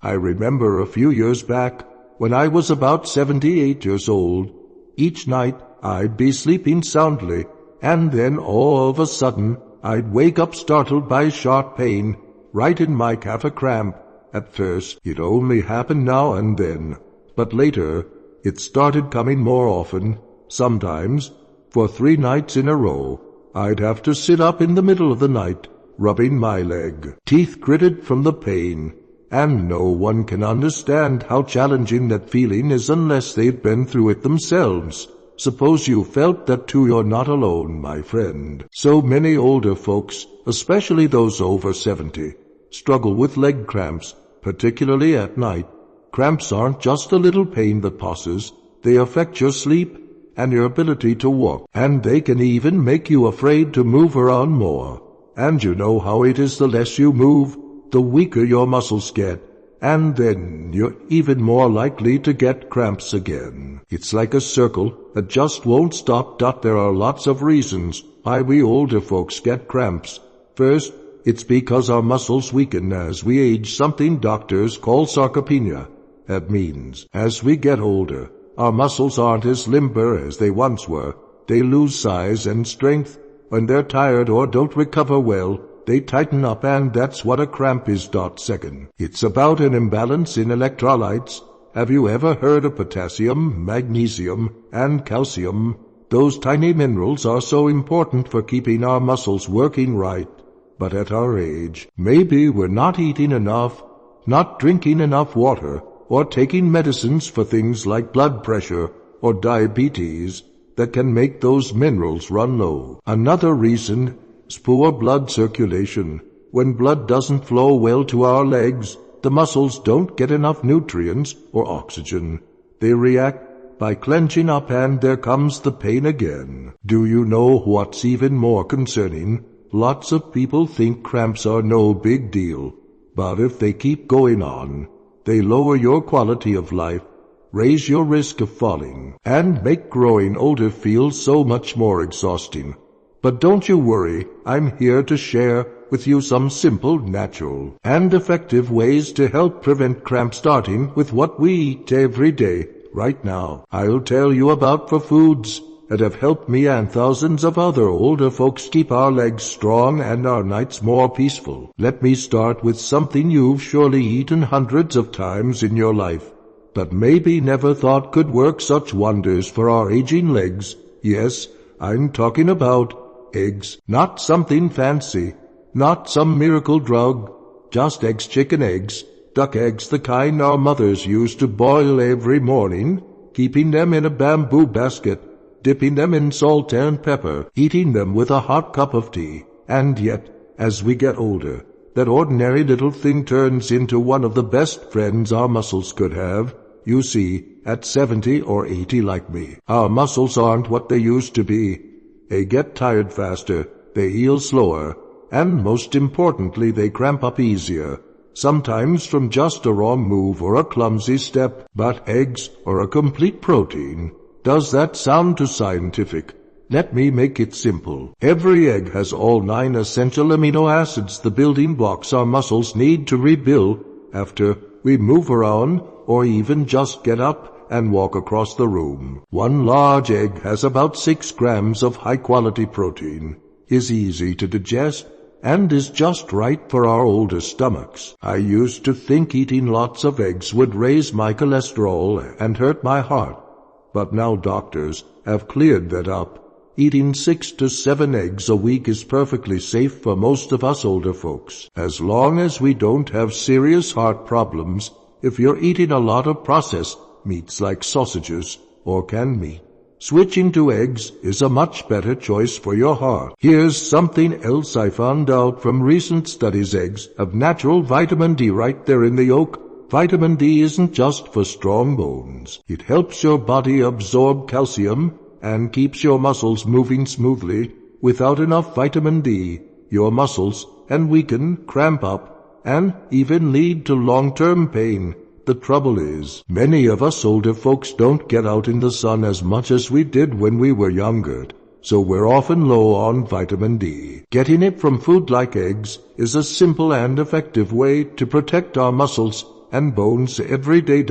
I remember a few years back, when I was about 78 years old, each night I'd be sleeping soundly, and then all of a sudden I'd wake up startled by sharp pain, right in my calf, a cramp. At first it only happened now and then, but later it started coming more often. Sometimes, for 3 nights in a row, I'd have to sit up in the middle of the night, rubbing my leg, teeth gritted from the pain, and no one can understand how challenging that feeling is unless they've been through it themselves. Suppose you felt that too. You're not alone, my friend. So many older folks, especially those over 70, struggle with leg cramps, particularly at night. Cramps aren't just a little pain that passes. They affect your sleep and your ability to walk, and they can even make you afraid to move around more. And you know how it is, the less you move, the weaker your muscles get, and then you're even more likely to get cramps again. It's like a circle that just won't stop. There are lots of reasons why we older folks get cramps. First, it's because our muscles weaken as we age, something doctors call sarcopenia. That means, as we get older, our muscles aren't as limber as they once were. They lose size and strength. When they're tired or don't recover well, they tighten up, and that's what a cramp is. Second, it's about an imbalance in electrolytes. Have you ever heard of potassium, magnesium, and calcium? Those tiny minerals are so important for keeping our muscles working right. But at our age, maybe we're not eating enough, not drinking enough water, or taking medicines for things like blood pressure or diabetes that can make those minerals run low. Another reason is poor blood circulation. When blood doesn't flow well to our legs, the muscles don't get enough nutrients or oxygen. They react by clenching up, and there comes the pain again. Do you know what's even more concerning? Lots of people think cramps are no big deal, but if they keep going on, they lower your quality of life, raise your risk of falling, and make growing older feel so much more exhausting. But don't you worry, I'm here to share with you some simple, natural, and effective ways to help prevent cramps, starting with what we eat every day. Right now, I'll tell you about 4 foods that have helped me and thousands of other older folks keep our legs strong and our nights more peaceful. Let me start with something you've surely eaten hundreds of times in your life, but maybe never thought could work such wonders for our aging legs. Yes, I'm talking about eggs. Not something fancy, not some miracle drug, just eggs. Chicken eggs, duck eggs, the kind our mothers used to boil every morning, keeping them in a bamboo basket, dipping them in salt and pepper, eating them with a hot cup of tea. And yet, as we get older, that ordinary little thing turns into one of the best friends our muscles could have. You see, at 70 or 80 like me, our muscles aren't what they used to be. They get tired faster, they heal slower, and most importantly, they cramp up easier, sometimes from just a wrong move or a clumsy step. But eggs are a complete protein. Does that sound too scientific? Let me make it simple. Every egg has all 9 essential amino acids, the building blocks our muscles need to rebuild after we move around or even just get up and walk across the room. 1 large egg has about 6 grams of high-quality protein, is easy to digest, and is just right for our older stomachs. I used to think eating lots of eggs would raise my cholesterol and hurt my heart, but now doctors have cleared that up. Eating 6 to 7 eggs a week is perfectly safe for most of us older folks, as long as we don't have serious heart problems. If you're eating a lot of processed meats like sausages or canned meat, switching to eggs is a much better choice for your heart. Here's something else I found out from recent studies. Eggs have natural vitamin D right there in the yolk. Vitamin D isn't just for strong bones. It helps your body absorb calcium and keeps your muscles moving smoothly. Without enough vitamin D, your muscles can weaken, cramp up, and even lead to long-term pain. The trouble is, many of us older folks don't get out in the sun as much as we did when we were younger, so we're often low on vitamin D. Getting it from food like eggs is a simple and effective way to protect our muscles and bones every day.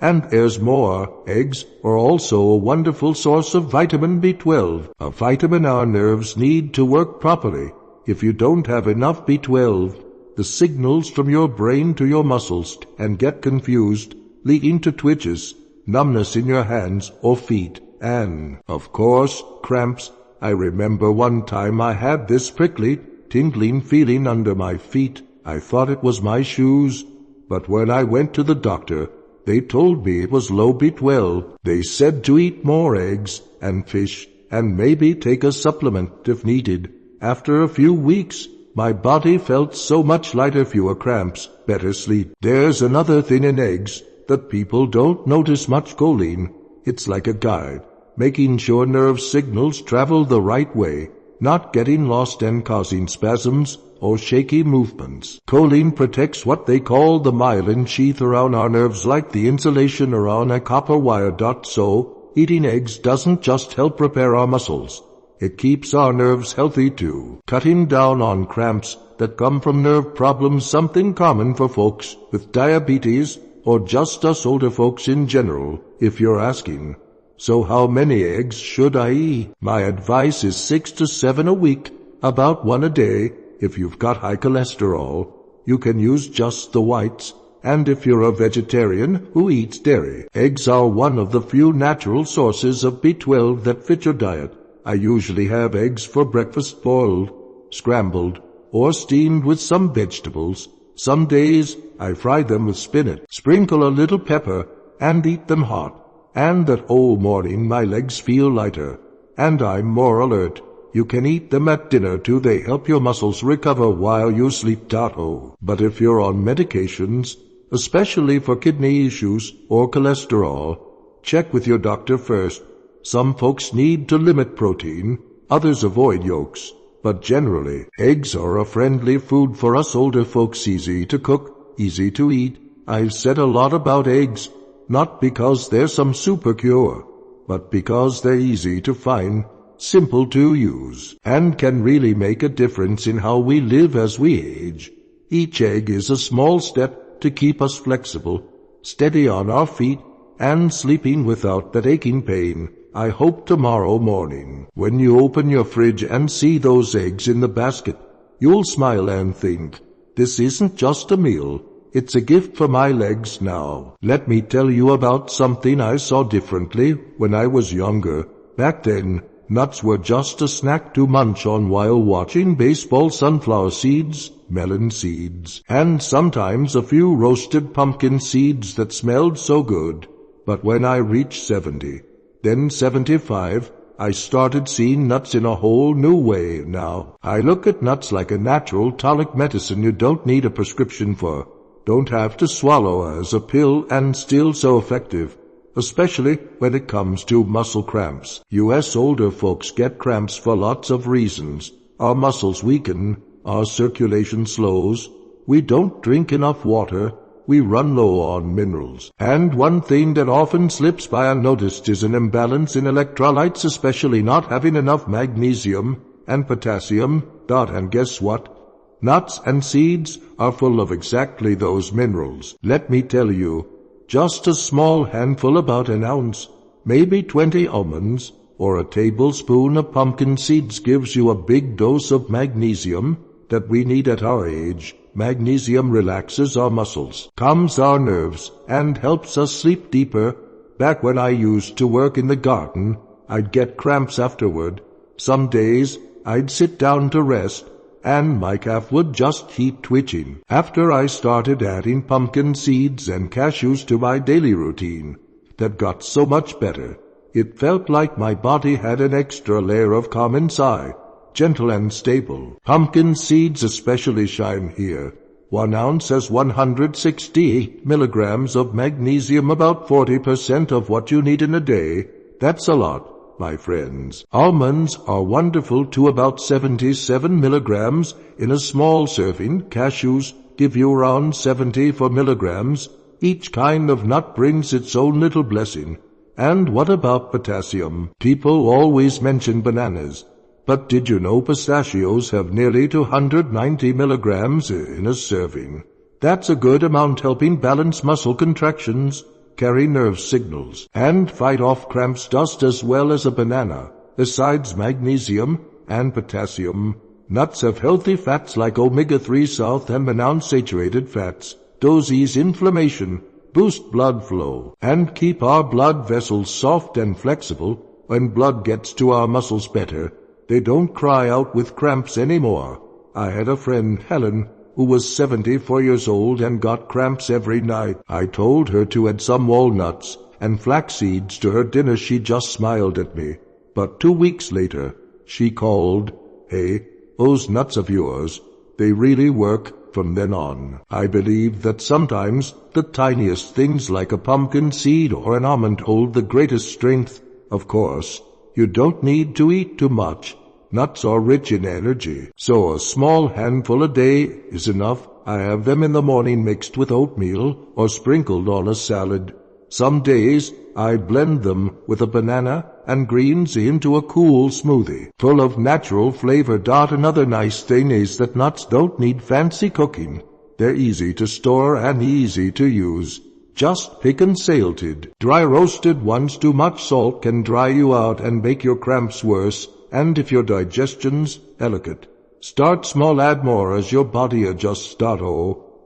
And there's more. Eggs are also a wonderful source of vitamin B12, a vitamin our nerves need to work properly. If you don't have enough B12, the signals from your brain to your muscles can get confused, leading to twitches, numbness in your hands or feet, and, of course, cramps. I remember one time I had this prickly, tingling feeling under my feet. I thought it was my shoes, but when I went to the doctor, they told me it was low B12. They said to eat more eggs and fish and maybe take a supplement if needed. After a few weeks, my body felt so much lighter, fewer cramps, better sleep. There's another thing in eggs that people don't notice much: choline. It's like a guide, making sure nerve signals travel the right way, not getting lost and causing spasms or shaky movements. Choline protects what they call the myelin sheath around our nerves, like the insulation around a copper wire. So, eating eggs doesn't just help repair our muscles, it keeps our nerves healthy too, cutting down on cramps that come from nerve problems, something common for folks with diabetes or just us older folks in general, if you're asking. So how many eggs should I eat? My advice is 6 to 7 a week, about 1 a day. If you've got high cholesterol, you can use just the whites, and if you're a vegetarian who eats dairy, eggs are one of the few natural sources of B12 that fit your diet. I usually have eggs for breakfast, boiled, scrambled, or steamed with some vegetables. Some days I fry them with spinach, sprinkle a little pepper, and eat them hot. And that whole morning my legs feel lighter, and I'm more alert. You can eat them at dinner too. They help your muscles recover while you sleep. But if you're on medications, especially for kidney issues or cholesterol, check with your doctor first. Some folks need to limit protein, others avoid yolks, but generally, eggs are a friendly food for us older folks. Easy to cook, easy to eat. I've said a lot about eggs, not because they're some super cure, but because they're easy to find, simple to use, and can really make a difference in how we live as we age. Each egg is a small step to keep us flexible, steady on our feet, and sleeping without that aching pain. I hope tomorrow morning, when you open your fridge and see those eggs in the basket, you'll smile and think, this isn't just a meal, it's a gift for my legs now. Let me tell you about something I saw differently when I was younger. Back then, nuts were just a snack to munch on while watching baseball. Sunflower seeds, melon seeds, and sometimes a few roasted pumpkin seeds that smelled so good. But when I reached 70, then 75, I started seeing nuts in a whole new way. Now, I look at nuts like a natural tonic medicine you don't need a prescription for, don't have to swallow as a pill, and still so effective, especially when it comes to muscle cramps. US older folks get cramps for lots of reasons. Our muscles weaken, our circulation slows, we don't drink enough water, we run low on minerals. And one thing that often slips by unnoticed is an imbalance in electrolytes, especially not having enough magnesium and potassium. And guess what? Nuts and seeds are full of exactly those minerals. Let me tell you, just a small handful, about an ounce, maybe 20 almonds, or a tablespoon of pumpkin seeds gives you a big dose of magnesium that we need at our age. Magnesium relaxes our muscles, calms our nerves, and helps us sleep deeper. Back when I used to work in the garden, I'd get cramps afterward. Some days, I'd sit down to rest, and my calf would just keep twitching. After I started adding pumpkin seeds and cashews to my daily routine, that got so much better. It felt like my body had an extra layer of calm inside, gentle and stable. Pumpkin seeds especially shine here. 1 ounce has 168 milligrams of magnesium, about 40% of what you need in a day. That's a lot, my friends. Almonds are wonderful too, about 77 milligrams in a small serving. Cashews give you around 74 milligrams. Each kind of nut brings its own little blessing. And what about potassium? People always mention bananas, but did you know pistachios have nearly 290 milligrams in a serving? That's a good amount, helping balance muscle contractions, carry nerve signals, and fight off cramps just as well as a banana. Besides magnesium and potassium, nuts have healthy fats like omega-3 south and monounsaturated fats. Those ease inflammation, boost blood flow, and keep our blood vessels soft and flexible. When blood gets to our muscles better, they don't cry out with cramps anymore. I had a friend, Helen, who was 74 years old and got cramps every night. I told her to add some walnuts and flax seeds to her dinner. She just smiled at me. But 2 weeks later, she called, "Hey, those nuts of yours, they really work." From then on, I believe that sometimes the tiniest things like a pumpkin seed or an almond hold the greatest strength. Of course, you don't need to eat too much. Nuts are rich in energy, so a small handful a day is enough. I have them in the morning mixed with oatmeal or sprinkled on a salad. Some days I blend them with a banana and greens into a cool smoothie, full of natural flavor. Another nice thing is that nuts don't need fancy cooking. They're easy to store and easy to use. Just pick and salted. Dry roasted ones. Too much salt can dry you out and make your cramps worse. And if your digestion's delicate, start small, add more as your body adjusts.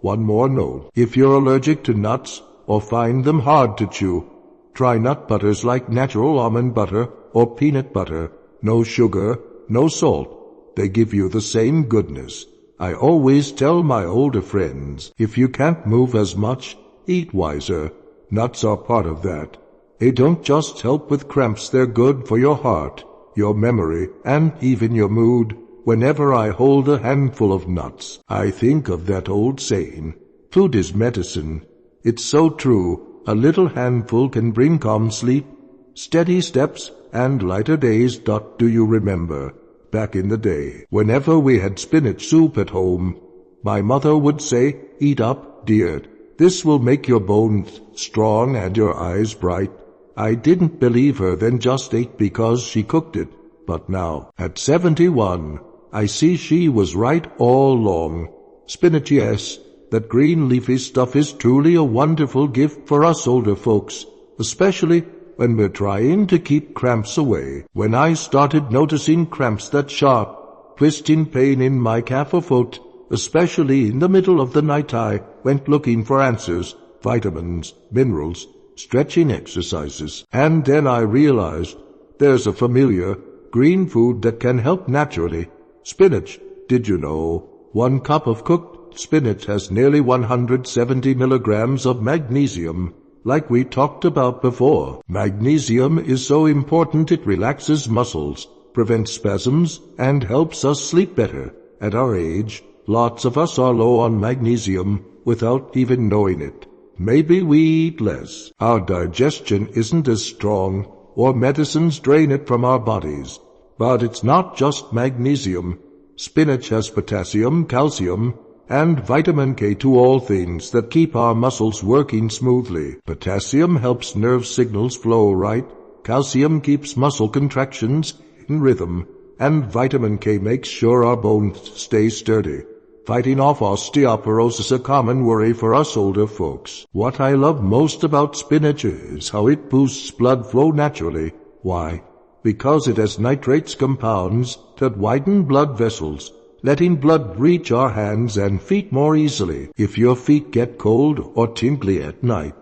One more note. If you're allergic to nuts or find them hard to chew, try nut butters like natural almond butter or peanut butter. No sugar, no salt. They give you the same goodness. I always tell my older friends, if you can't move as much, eat wiser. Nuts are part of that. They don't just help with cramps, they're good for your heart, your memory, and even your mood. Whenever I hold a handful of nuts, I think of that old saying, food is medicine. It's so true. A little handful can bring calm sleep, steady steps, and lighter days. Do you remember, back in the day, whenever we had spinach soup at home, my mother would say, "Eat up, dear. This will make your bones strong and your eyes bright." I didn't believe her then, just ate because she cooked it. But now, at 71, I see she was right all along. Spinach, yes, that green leafy stuff is truly a wonderful gift for us older folks, especially when we're trying to keep cramps away. When I started noticing cramps, that sharp, twisting pain in my calf or foot, especially in the middle of the night, I went looking for answers, vitamins, minerals, stretching exercises. And then I realized there's a familiar green food that can help naturally. Spinach. Did you know 1 cup of cooked spinach has nearly 170 milligrams of magnesium? Like we talked about before, magnesium is so important it relaxes muscles, prevents spasms, and helps us sleep better. At our age, lots of us are low on magnesium without even knowing it. Maybe we eat less, our digestion isn't as strong, or medicines drain it from our bodies. But it's not just magnesium. Spinach has potassium, calcium, and vitamin K, all things that keep our muscles working smoothly. Potassium helps nerve signals flow right, calcium keeps muscle contractions in rhythm, and vitamin K makes sure our bones stay sturdy. Fighting off osteoporosis, a common worry for us older folks. What I love most about spinach is how it boosts blood flow naturally. Why? Because it has nitrates compounds that widen blood vessels, letting blood reach our hands and feet more easily if your feet get cold or tingly at night.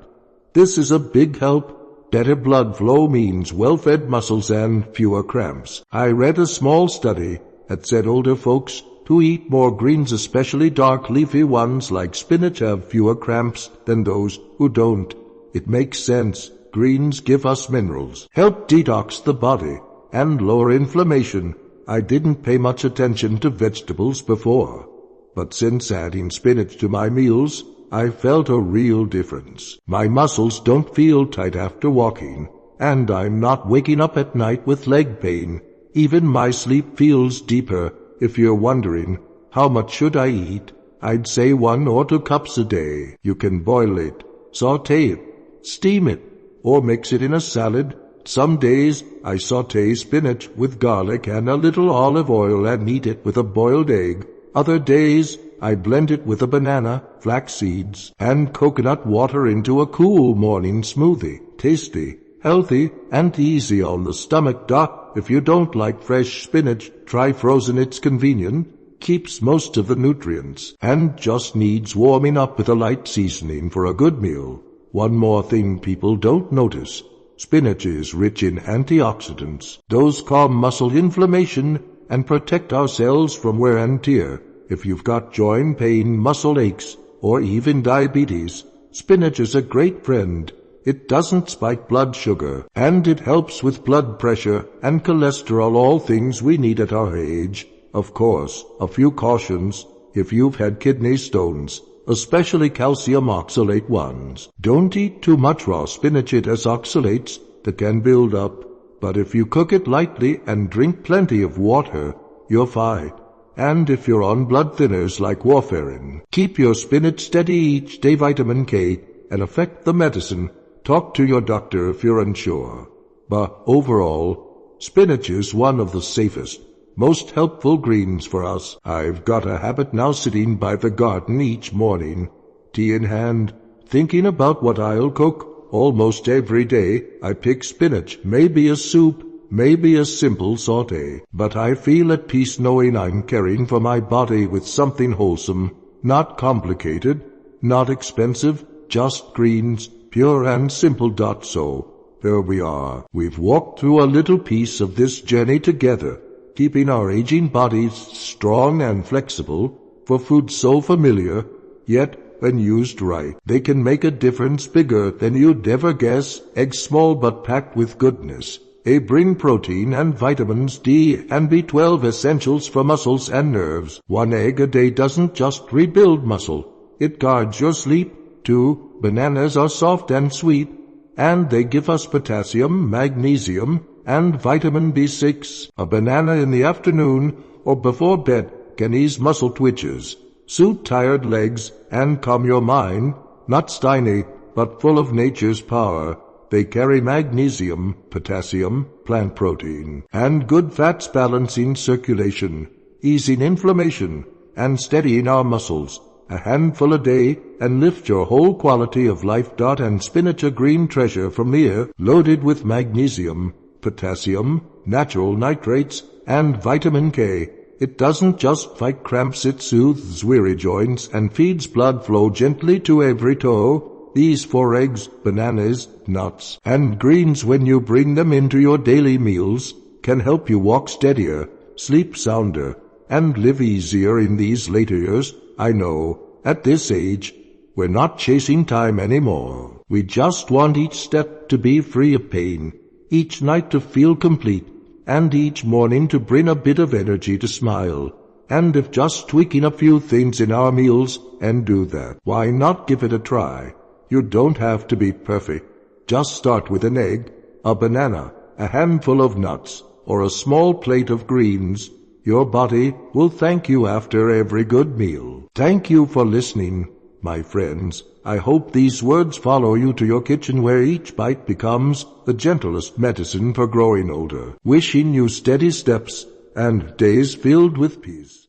This is a big help. Better blood flow means well-fed muscles and fewer cramps. I read a small study that said older folks who eat more greens, especially dark leafy ones like spinach, have fewer cramps than those who don't. It makes sense. Greens give us minerals, help detox the body, and lower inflammation. I didn't pay much attention to vegetables before, but since adding spinach to my meals, I felt a real difference. My muscles don't feel tight after walking, and I'm not waking up at night with leg pain. Even my sleep feels deeper. If you're wondering, how much should I eat? I'd say 1 or 2 cups a day. You can boil it, saute it, steam it, or mix it in a salad. Some days I saute spinach with garlic and a little olive oil and eat it with a boiled egg. Other days I blend it with a banana, flax seeds, and coconut water into a cool morning smoothie. Tasty, healthy, and easy on the stomach. If you don't like fresh spinach, try frozen. It's convenient, keeps most of the nutrients, and just needs warming up with a light seasoning for a good meal. One more thing people don't notice. Spinach is rich in antioxidants. Those calm muscle inflammation and protect our cells from wear and tear. If you've got joint pain, muscle aches, or even diabetes, spinach is a great friend. It doesn't spike blood sugar, and it helps with blood pressure and cholesterol, all things we need at our age. Of course, a few cautions. If you've had kidney stones, especially calcium oxalate ones, don't eat too much raw spinach. It has oxalates that can build up. But if you cook it lightly and drink plenty of water, you're fine. And if you're on blood thinners like warfarin, keep your spinach steady each day. Vitamin K and affect the medicine. Talk to your doctor if you're unsure. But overall, spinach is one of the safest, most helpful greens for us. I've got a habit now, sitting by the garden each morning, tea in hand, thinking about what I'll cook. Almost every day I pick spinach, maybe a soup, maybe a simple saute. But I feel at peace knowing I'm caring for my body with something wholesome, not complicated, not expensive, just greens, pure and simple. So, there we are. We've walked through a little piece of this journey together, keeping our aging bodies strong and flexible for food so familiar, yet when used right, they can make a difference bigger than you'd ever guess. Eggs, small but packed with goodness. They bring protein and vitamins D and B12, essentials for muscles and nerves. One egg a day doesn't just rebuild muscle, it guards your sleep. 2. Bananas are soft and sweet, and they give us potassium, magnesium, and vitamin B6. A banana in the afternoon or before bed can ease muscle twitches, soothe tired legs, and calm your mind. Nuts tiny, but full of nature's power. They carry magnesium, potassium, plant protein, and good fats, balancing circulation, easing inflammation, and steadying our muscles. A handful a day and lift your whole quality of life. And spinach, a green treasure from the air, loaded with magnesium, potassium, natural nitrates, and vitamin K. It doesn't just fight cramps, it soothes weary joints and feeds blood flow gently to every toe. These 4 eggs, bananas, nuts, and greens, when you bring them into your daily meals, can help you walk steadier, sleep sounder, and live easier in these later years. I know, at this age, we're not chasing time anymore. We just want each step to be free of pain, each night to feel complete, and each morning to bring a bit of energy to smile. And if just tweaking a few things in our meals and do that, why not give it a try? You don't have to be perfect. Just start with an egg, a banana, a handful of nuts, or a small plate of greens. Your body will thank you after every good meal. Thank you for listening, my friends. I hope these words follow you to your kitchen, where each bite becomes the gentlest medicine for growing older. Wishing you steady steps and days filled with peace.